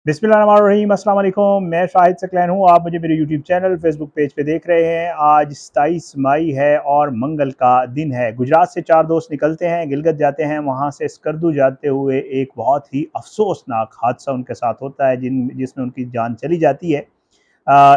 बिस्मिल्लाहिर्रहमानिर्रहीम, अस्सलाम वालेकुम। मैं शाहिद सकलैन हूँ। आप मुझे मेरे यूट्यूब चैनल फेसबुक पेज पे देख रहे हैं। आज 27 मई है और मंगल का दिन है। गुजरात से 4 दोस्त निकलते हैं, गिलगित जाते हैं। वहाँ से स्कर्दू जाते हुए एक बहुत ही अफसोसनाक हादसा उनके साथ होता है जिसमें उनकी जान चली जाती है।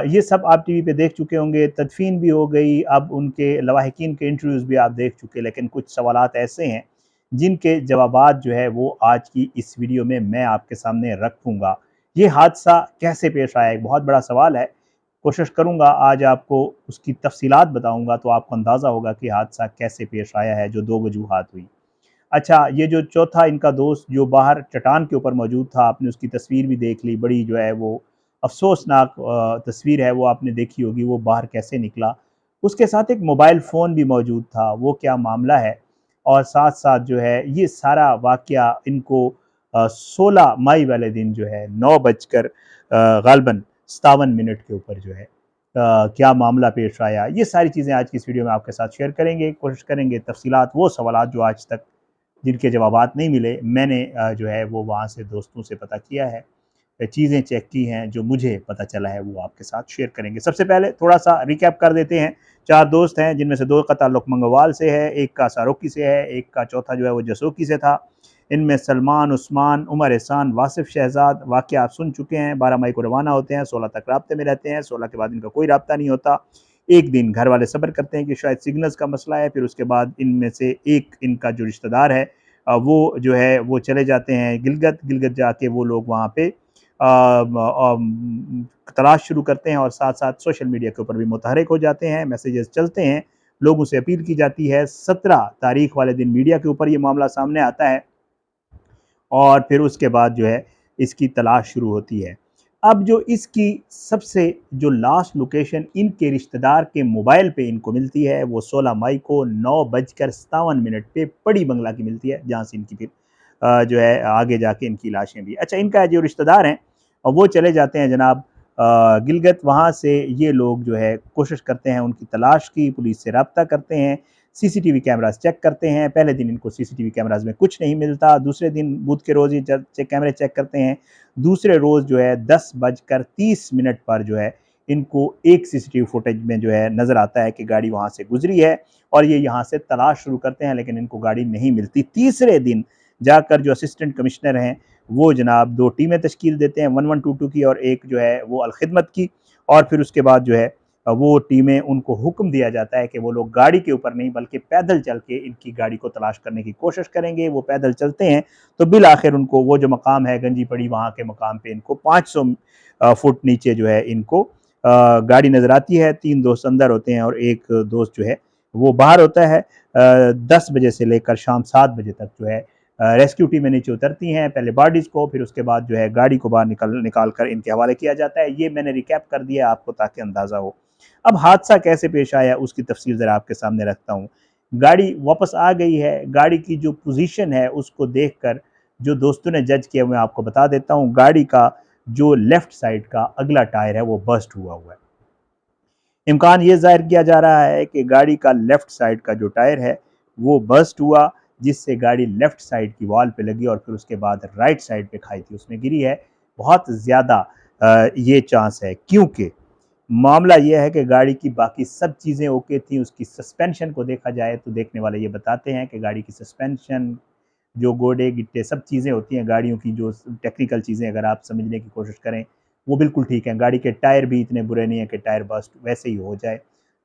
ये सब आप टीवी पे देख चुके होंगे, तदफीन भी हो गई, अब उनके लवाहिकीन के इंटरव्यूज़ भी आप देख चुके, लेकिन कुछ सवालात ऐसे हैं जिनके जवाबात जो है वो आज की इस वीडियो में मैं आपके सामने रखूँगा। ये हादसा कैसे पेश आया? एक बहुत बड़ा सवाल है। कोशिश करूँगा आज आपको उसकी तफ़सीलात बताऊँगा तो आपको अंदाज़ा होगा कि हादसा कैसे पेश आया है, जो 2 वजूहात हुई। अच्छा, ये जो चौथा इनका दोस्त जो बाहर चट्टान के ऊपर मौजूद था, आपने उसकी तस्वीर भी देख ली, बड़ी जो है वो अफ़सोसनाक तस्वीर है, वो आपने देखी होगी, वो बाहर कैसे निकला। उसके साथ एक मोबाइल फ़ोन भी मौजूद था, वो क्या मामला है? और साथ-साथ जो है ये सारा वाक़या इनको 16 मई वाले दिन जो है 9 बजकर ग़ालिबन 57 मिनट के ऊपर जो है क्या मामला पेश आया? ये सारी चीज़ें आज की इस वीडियो में आपके साथ शेयर करेंगे, कोशिश करेंगे तफ़सीलात वो सवालात जो आज तक जिनके जवाबात नहीं मिले, मैंने जो है वो वहाँ से दोस्तों से पता किया है। चीज़ें चेक की हैं, जो मुझे पता चला है वो आपके साथ शेयर करेंगे। सबसे पहले थोड़ा-सा रिकैप कर देते हैं। 4 दोस्त हैं जिनमें से 2 का ताल्लुक मंगोवाल से है, 1 का सारोकी से है, 1 का चौथा जो है वो जसोकी से था। इनमें सलमान, उस्मान, उमर एहसान, वासिफ़ शहज़ाद वाक़या आप सुन चुके हैं। 12 मई को रवाना होते हैं, 16 तक राब्ते में रहते हैं, 16 के बाद इनका कोई राब्ता नहीं होता। एक दिन घर वाले सब्र करते हैं कि शायद सिग्नल्स का मसला है, फिर उसके बाद इनमें से एक इनका जो रिश्तेदार है वो जो है वो चले जाते हैं गिलगित। गिलगित जाके वो लोग वहाँ पे तलाश शुरू करते हैं और साथ-साथ सोशल मीडिया के ऊपर भी मुतहरिक हो जाते हैं, मैसेजेस चलते हैं, लोगों से अपील की जाती है। 17 तारीख वाले दिन मीडिया के ऊपर ये मामला सामने आता है और फिर उसके बाद जो है इसकी तलाश शुरू होती है। अब जो इसकी सबसे जो लास्ट लोकेशन इनके रिश्तेदार के मोबाइल पे इनको मिलती है वो 16 मई को 9 बजकर 57 मिनट पे पड़ी बंगला की मिलती है, जहाँ से इनकी फिर जो है आगे जाके इनकी लाशें भी। अच्छा, इनका जो रिश्तेदार हैं वो चले जाते हैं जनाब गिलगित। वहाँ से ये लोग जो है कोशिश करते हैं उनकी तलाश की, पुलिस से रब्ता करते हैं, सीसीटीवी कैमरास चेक करते हैं। पहले दिन इनको सीसीटीवी कैमरास में कुछ नहीं मिलता, दूसरे दिन बुध के रोज़ ये कैमरे चेक करते हैं। दूसरे रोज़ जो है 10 बजकर 30 मिनट पर जो है इनको एक सीसीटीवी फुटेज में जो है नज़र आता है कि गाड़ी वहाँ से गुजरी है और ये यहाँ से तलाश शुरू करते हैं, लेकिन इनको गाड़ी नहीं मिलती। तीसरे दिन जाकर जो असिस्टेंट कमिश्नर हैं वो जनाब 2 टीमें तश्कील देते हैं, 1122 की और एक जो है वो अल-खिदमत की। और फिर उसके बाद जो है वो टीमें उनको हुक्म दिया जाता है कि वो लोग गाड़ी के ऊपर नहीं बल्कि पैदल चल के इनकी गाड़ी को तलाश करने की कोशिश करेंगे। वो पैदल चलते हैं तो बिल आखिर उनको वो जो मकाम है गंजी पड़ी, वहाँ के मकाम पे इनको 500 फुट नीचे जो है इनको गाड़ी नज़र आती है। 3 दोस्त अंदर होते हैं और एक दोस्त जो है वो बाहर होता है। 10 बजे से लेकर शाम 7 बजे तक जो है रेस्क्यू टीमें नीचे उतरती हैं, पहले बॉडीज़ को, फिर उसके बाद जो है गाड़ी को बाहर निकाल कर इनके हवाले किया जाता है। ये मैंने रिकैप कर दिया आपको ताकि अंदाज़ा हो। अब हादसा कैसे पेश आया उसकी तफसील ज़रा आपके सामने रखता हूँ। गाड़ी वापस आ गई है, गाड़ी की जो पोजीशन है उसको देखकर जो दोस्तों ने जज किया मैं आपको बता देता हूँ। गाड़ी का जो लेफ्ट साइड का अगला टायर है वो बर्स्ट हुआ हुआ है। इम्कान ये ज़ाहिर किया जा रहा है कि गाड़ी का लेफ्ट साइड का जो टायर है वो बर्स्ट हुआ, जिससे गाड़ी लेफ्ट साइड की वॉल पे लगी और फिर उसके बाद राइट साइड पे खाई थी उसमें गिरी है। बहुत ज़्यादा ये चांस है, क्योंकि मामला ये है कि गाड़ी की बाकी सब चीज़ें ओके थी। उसकी सस्पेंशन को देखा जाए तो देखने वाले ये बताते हैं कि गाड़ी की सस्पेंशन, जो गोडे गिट्टे सब चीज़ें होती हैं गाड़ियों की, जो टेक्निकल चीज़ें अगर आप समझने की कोशिश करें वो बिल्कुल ठीक हैं। गाड़ी के टायर भी इतने बुरे नहीं हैं कि टायर बस्ट वैसे ही हो जाए।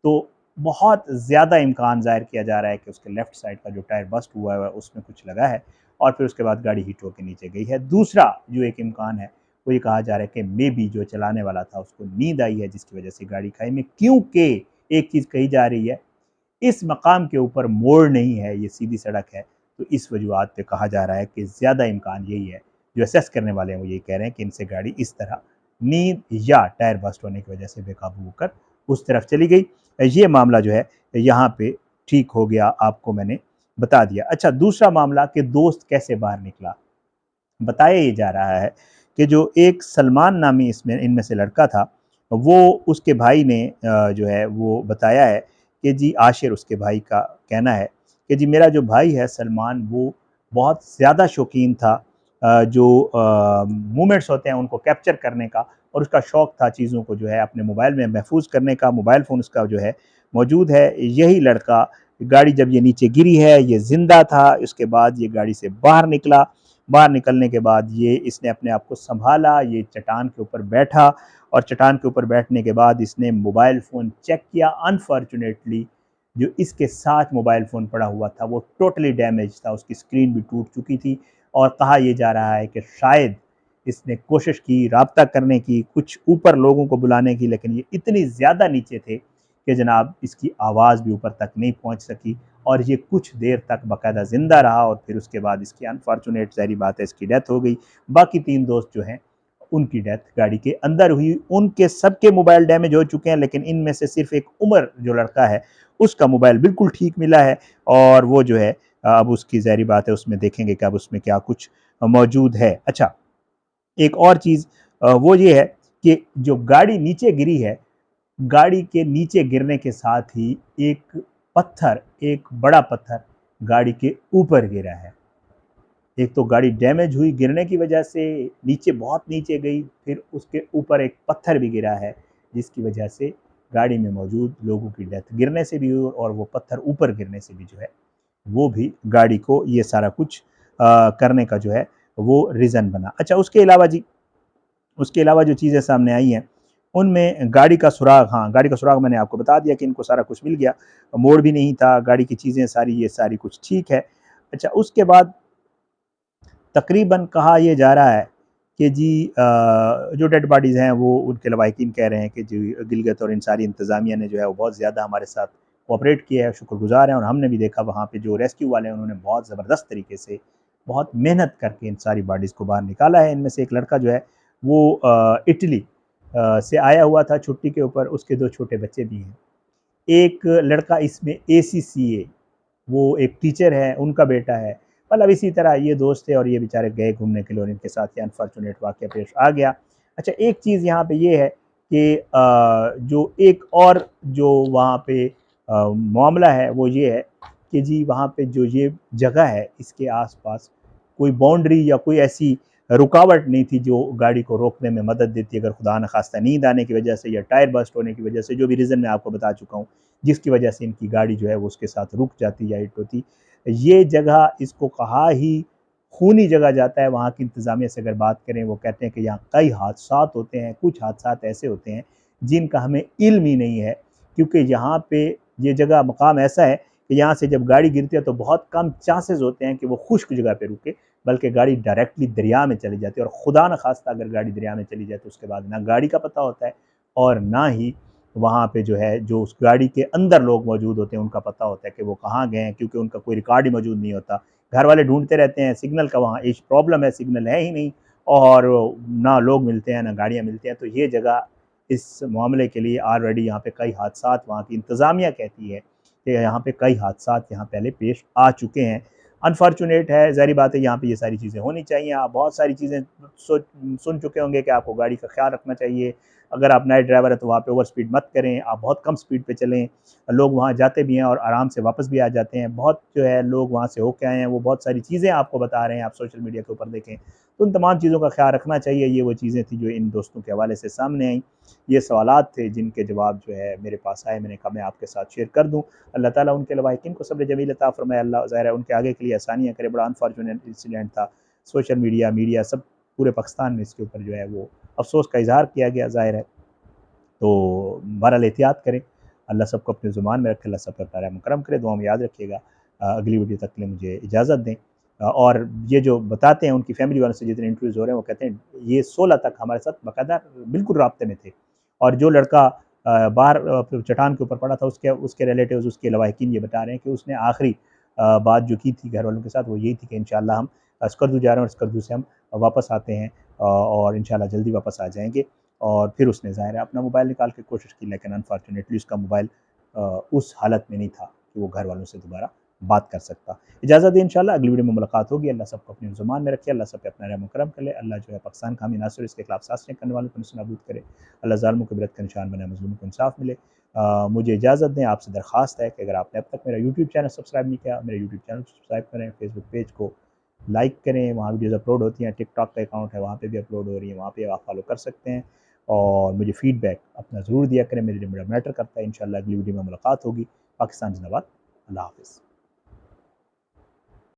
तो बहुत ज़्यादा इम्कान ज़ाहिर किया जा रहा है कि उसके लेफ़्ट साइड का जो टायर बस्ट हुआ है उसमें कुछ लगा है और फिर उसके बाद गाड़ी हिट होकर नीचे गई है। दूसरा जो एक इम्कान है वो ये कहा जा रहा है कि मेबी जो चलाने वाला था उसको नींद आई है जिसकी वजह से गाड़ी खाई में, क्योंकि एक चीज़ कही जा रही है इस मकाम के ऊपर मोड़ नहीं है, ये सीधी सड़क है। तो इस वजूहत पे कहा जा रहा है कि ज़्यादा इम्कान यही है, जो असेस करने वाले हैं वो यही कह रहे हैं कि इनसे गाड़ी इस तरह नींद या टायर बस्ट होने की वजह से बेकाबू होकर उस तरफ चली गई। ये मामला जो है यहाँ पे ठीक हो गया, आपको मैंने बता दिया। अच्छा, दूसरा मामला कि दोस्त कैसे बाहर निकला। बताया ये जा रहा है कि जो एक सलमान नामी इसमें इनमें से लड़का था, वो उसके भाई ने जो है वो बताया है कि जी आशिर उसके भाई का कहना है कि जी मेरा जो भाई है सलमान वो बहुत ज़्यादा शौकीन था जो मोमेंट्स होते हैं उनको कैप्चर करने का, और उसका शौक़ था चीज़ों को जो है अपने मोबाइल में महफूज़ करने का। मोबाइल फ़ोन उसका जो है मौजूद है। यही लड़का, गाड़ी जब ये नीचे गिरी है, ये ज़िंदा था, उसके बाद ये गाड़ी से बाहर निकला। बाहर निकलने के बाद ये इसने अपने आप को सँभाला, ये चट्टान के ऊपर बैठा, और चट्टान के ऊपर बैठने के बाद इसने मोबाइल फ़ोन चेक किया। अनफॉर्च्यूनेटली जो इसके साथ मोबाइल फ़ोन पड़ा हुआ था वो टोटली डैमेज था, उसकी स्क्रीन भी टूट चुकी थी, और कहा ये जा रहा है कि शायद इसने कोशिश की राब्ता करने की, कुछ ऊपर लोगों को बुलाने की, लेकिन ये इतनी ज़्यादा नीचे थे कि जनाब इसकी आवाज़ भी ऊपर तक नहीं पहुंच सकी, और ये कुछ देर तक बाकायदा ज़िंदा रहा, और फिर उसके बाद इसकी अनफॉर्चुनेट ज़ाहिर बात है इसकी डेथ हो गई। बाकी 3 दोस्त जो हैं उनकी डेथ गाड़ी के अंदर हुई। उनके सबके मोबाइल डैमेज हो चुके हैं, लेकिन इनमें से सिर्फ एक उमर जो लड़का है उसका मोबाइल बिल्कुल ठीक मिला है, और वो जो है अब उसकी ज़ाहिर बात है उसमें देखेंगे कि अब उसमें क्या कुछ मौजूद है। अच्छा, एक और चीज़ वो ये है कि जो गाड़ी नीचे गिरी है, गाड़ी के नीचे गिरने के साथ ही एक पत्थर, एक बड़ा पत्थर गाड़ी के ऊपर गिरा है। एक तो गाड़ी डैमेज हुई गिरने की वजह से, नीचे बहुत नीचे गई, फिर उसके ऊपर एक पत्थर भी गिरा है, जिसकी वजह से गाड़ी में मौजूद लोगों की डेथ गिरने से भी हुई, और वो पत्थर ऊपर गिरने से भी जो है वो भी गाड़ी को ये सारा कुछ करने का जो है वो रीज़न बना। अच्छा, उसके अलावा जो चीज़ें सामने आई हैं, उनमें गाड़ी का सुराग, हाँ, गाड़ी का सुराग मैंने आपको बता दिया कि इनको सारा कुछ मिल गया, मोड़ भी नहीं था, गाड़ी की चीज़ें सारी, ये सारी कुछ ठीक है। अच्छा, उसके बाद तकरीबन कहा ये जा रहा है कि जी जो डेड बॉडीज़ हैं वो उनके लवाहिकीन कह रहे हैं कि जी गिलगित और इंसारी इंतज़ामिया ने जो है वो बहुत ज़्यादा हमारे साथ कोऑपरेट किया है, शुक्रगुज़ार हैं, और हमने भी देखा वहाँ पे जो रेस्क्यू वाले हैं उन्होंने बहुत ज़बरदस्त तरीके से, बहुत मेहनत करके इन सारी बॉडीज़ को बाहर निकाला है। इनमें से एक लड़का जो है वो इटली से आया हुआ था छुट्टी के ऊपर, उसके 2 छोटे बच्चे भी हैं। एक लड़का इसमें एसीसीए, वो एक टीचर है, उनका बेटा है। मतलब इसी तरह ये दोस्त थे और ये बेचारे गए घूमने के लिए, और इनके साथ ये अनफॉर्चुनेट वाक़या पेश आ गया। अच्छा, एक चीज़ यहाँ पे ये है कि जो एक और जो वहाँ पे मामला है वो ये है कि जी वहाँ पे जो ये जगह है इसके आस-पास कोई बाउंड्री या कोई ऐसी रुकावट नहीं थी जो गाड़ी को रोकने में मदद देती, अगर खुदा न ख़ास्ता नींद आने की वजह से या टायर बस्ट होने की वजह से, जो भी रीज़न मैं आपको बता चुका हूँ, जिसकी वजह से इनकी गाड़ी जो है वो उसके साथ रुक जाती या हिट होती। ये जगह, इसको कहा ही खूनी जगह जाता है। वहाँ की इंतज़ामिया से अगर बात करें, वो कहते हैं कि यहाँ कई हादसात होते हैं, कुछ हादसात ऐसे होते हैं जिनका हमें इल्म ही नहीं है, क्योंकि यहाँ पे ये जगह मकाम ऐसा है कि यहाँ से जब गाड़ी गिरती है तो बहुत कम चांसेस होते हैं कि वो खुश्क जगह पे रुके, बल्कि गाड़ी डायरेक्टली दरिया में चली जाती है, और खुदा न खास्ता अगर गाड़ी दरिया में चली जाए तो उसके बाद ना गाड़ी का पता होता है, और ना ही वहाँ पे जो है जो उस गाड़ी के अंदर लोग मौजूद होते हैं उनका पता होता है कि वो कहाँ गए हैं, क्योंकि उनका कोई रिकॉर्ड ही मौजूद नहीं होता। घर वाले ढूंढते रहते हैं, सिग्नल का वहाँ एक प्रॉब्लम है, सिग्नल है ही नहीं, और ना लोग मिलते हैं ना गाड़ियाँ मिलती हैं। तो ये जगह इस मामले के लिए ऑलरेडी यहाँ पे कई हादसात, वहाँ की इंतज़ामिया कहती है कि यहाँ पे कई हादसात यहाँ पहले पेश आ चुके हैं। अनफॉर्चुनेट है, ज़ाहिर बात है, यहाँ पे ये सारी चीज़ें होनी चाहिए। आप बहुत सारी चीज़ें सुन चुके होंगे कि आपको गाड़ी का ख्याल रखना चाहिए। अगर आप नाइट ड्राइवर हैं तो वहाँ पे ओवर स्पीड मत करें, आप बहुत कम स्पीड पे चलें। लोग वहाँ जाते भी हैं और आराम से वापस भी आ जाते हैं। बहुत जो है लोग वहाँ से होके आए हैं, वो बहुत सारी चीज़ें आपको बता रहे हैं, आप सोशल मीडिया के ऊपर देखें। तो उन तमाम चीज़ों का ख्याल रखना चाहिए। ये वो चीज़ें थी जो इन दोस्तों के हवाले से सामने आई। ये सवालात थे जिनके जवाब जो है मेरे पास आए, मैंने कहा मैं आपके साथ शेयर कर दूँ। अल्लाह ताला उनके लवाहिकीन को सब्र जमील अता फ़रमाए। अल्लाह ज़ाहिर है उनके आगे के लिए आसानियाँ करे। बड़ा अनफॉर्चुनेट इंसिडेंट था। सोशल मीडिया सब पूरे पाकिस्तान में इसके ऊपर जो है वो अफ़सोस का इज़हार किया गया, ज़ाहिर है। तो बहरहाल एहतियात करें। अल्लाह सबको अपनी ज़ुबान में रखे, अल्लाह सब पे अपना रहम करम करे। दुआ में याद रखिएगा। अगली वीडियो तक के लिए मुझे इजाज़त दें। और ये जो बताते हैं उनकी फैमिली वालों से जितने इंटरव्यूज़ हो रहे हैं, वो कहते हैं ये 16 तक हमारे साथ बाकायदा बिल्कुल राब्ते में थे। और जो लड़का बाहर चट्टान के ऊपर पड़ा था, उसके रिलेटिव्स, उसके लवाहिकीन ये बता रहे हैं कि उसने आखिरी बात जो की थी घर वालों के साथ वो यही थी कि इंशाअल्लाह हम स्कर्दू जा रहे हैं और स्कर्दू से हम वापस आते हैं, और इंशाअल्लाह जल्दी वापस आ जाएँगे। और फिर उसने ज़ाहिर है अपना मोबाइल निकाल के कोशिश की, लेकिन अनफॉर्चुनेटली उसका मोबाइल उस हालत में नहीं था कि वो घर वालों से दोबारा बात कर सकता। इजाज़त दें, इंशाअल्लाह अगली वीडियो में मुलाकात होगी। अल्लाह सबको अपनी ज़ुबान में रखे, अल्लाह सब पे अपना रहम करम करे। अल्लाह जो है पाकिस्तान का हामी नासिर, इसके खिलाफ साज़िशें करने वालों को नस्तानाबूद करे। अल्लाह ज़ालिमों को इबरत का निशान बनाए, मज़लूमों को इंसाफ मिले। मुझे इजाज़त दें। आपसे दरख्वास्त है कि अगर आपने अब तक मेरा यूट्यूब चैनल सब्सक्राइब नहीं किया, मेरे यूट्यूब चैनल को सब्सक्राइब करें, फेसबुक पेज को लाइक करें, वहाँ वीडियोज़ अपलोड होती हैं, टिकटॉक का अकाउंट है वहाँ पे भी अपलोड हो रही है, वहाँ पे आप फॉलो कर सकते हैं और मुझे फीडबैक अपना ज़रूर दिया करें, मेरे लिए बड़ा मैटर करता है। इंशाल्लाह अगली वीडियो में मुलाकात होगी। पाकिस्तान जिंदाबाद। अल्लाह हाफ़िज़।